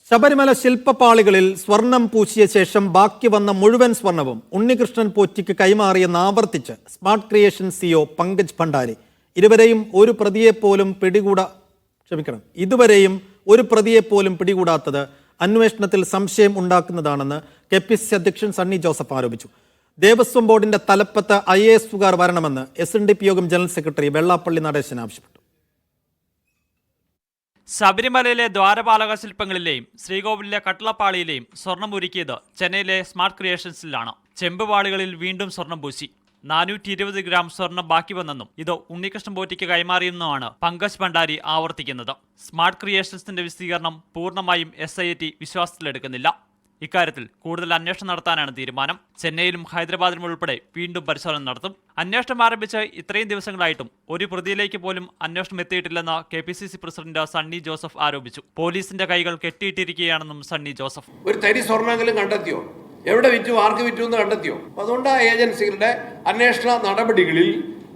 ശബരിമല ശില്പപാളികളിൽ സ്വർണം പൂശിയ ശേഷം ബാക്കി വന്ന മുഴുവൻ സ്വർണവും ഉണ്ണികൃഷ്ണൻ പോറ്റിക്ക് കൈമാറിയെന്ന് ആവർത്തിച്ച് smart creation CEO Pankaj Bhandari. ഇതുവരെയും ഒരു പ്രതിയെപ്പോലും പിടികൂടാത്തത് അന്വേഷണത്തിൽ സംശയം ഉണ്ടാക്കുന്നതാണെന്ന് കെപിസിസി അധ്യക്ഷൻ സണ്ണി ജോസഫ് ആരോപിച്ചു. ദേവസ്വം ബോർഡിന്റെ തലപ്പത്ത് IAS വരണമെന്ന് SNDP യോഗം ജനറൽ സെക്രട്ടറി വെള്ളാപ്പള്ളി നടേശൻ ആവശ്യപ്പെട്ടു. ശബരിമലയിലെ ദ്വാരപാലക ശില്പങ്ങളിലെയും ശ്രീകോവിലിലെ കട്ടളപ്പാളിയിലെയും സ്വർണം ഒരുക്കിയത് ചെന്നൈയിലെ സ്മാർട്ട് ക്രിയേഷൻസിലാണ്. ചെമ്പുപാളികളിൽ വീണ്ടും സ്വർണം പൂശി 420 ഗ്രാം സ്വർണം ബാക്കി വന്നെന്നും ഇത് ഉണ്ണികൃഷ്ണൻ പോറ്റിക്ക് കൈമാറിയെന്നുമാണ് പങ്കജ് ഭണ്ഡാരി ആവർത്തിക്കുന്നത്. സ്മാർട്ട് ക്രിയേഷൻസിന്റെ വിശദീകരണം പൂർണ്ണമായും SIT വിശ്വാസത്തിലെടുക്കുന്നില്ല. ഇക്കാര്യത്തിൽ കൂടുതൽ അന്വേഷണം നടത്താനാണ് തീരുമാനം. ചെന്നൈയിലും ഹൈദരാബാദിലും ഉൾപ്പെടെ വീണ്ടും പരിശോധന നടത്തും. അന്വേഷണം ആരംഭിച്ച് ഇത്രയും ദിവസങ്ങളായിട്ടും ഒരു പ്രതിയിലേക്ക് പോലും അന്വേഷണം എത്തിയിട്ടില്ലെന്ന് KPCC പ്രസിഡന്റ് സണ്ണി ജോസഫ് ആരോപിച്ചു. പോലീസിന്റെ കൈകൾ കെട്ടിയിട്ടിരിക്കുകയാണെന്നും സണ്ണി ജോസഫ്. ഒരു തരി സ്വർണ്ണമെങ്കിലും കണ്ടെത്തിയോ? എവിടെ വിറ്റു, ആർക്ക് വിറ്റു എന്ന് കണ്ടെത്തിയോ? അതുകൊണ്ട് ആ ഏജൻസികളുടെ അന്വേഷണ നടപടികളിൽ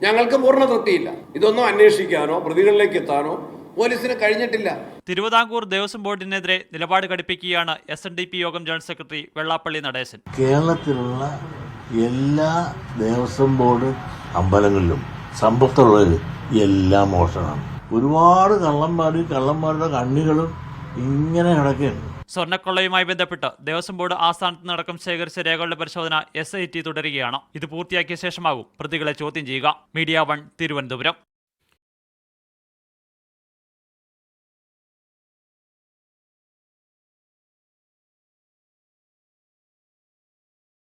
ഞങ്ങൾക്ക് പൂർണ്ണ തൃപ്തിയില്ല. ഇതൊന്നും അന്വേഷിക്കാനോ പ്രതികളിലേക്ക് എത്താനോ പോലീസിന് കഴിഞ്ഞിട്ടില്ല. തിരുവിതാംകൂർ ദേവസ്വം ബോർഡിനെതിരെ നിലപാട് ഘടിപ്പിക്കുകയാണ് SNDP യോഗം ജനറൽ സെക്രട്ടറി വെള്ളാപ്പള്ളി നടേശൻ. കേരളത്തിലുള്ള എല്ലാ ദേവസ്വം ബോർഡ് അമ്പലങ്ങളിലും സമ്പത്തുള്ളത് എല്ലാം മോഷണമാണ്. ഒരുപാട് കള്ളന്മാരുടെ കണ്ണികളും ഇങ്ങനെ കിടക്കുകയാണ്. സ്വർണ്ണക്കൊള്ളയുമായി ബന്ധപ്പെട്ട് ദേവസ്വം ബോർഡ് ആസ്ഥാനത്ത് നടക്കം ശേഖരിച്ച രേഖകളുടെ പരിശോധന SIT തുടരുകയാണ്. ഇത് പൂർത്തിയാക്കിയ ശേഷമാകും പ്രതികളെ ചോദ്യം ചെയ്യുക. മീഡിയ 1 തിരുവനന്തപുരം.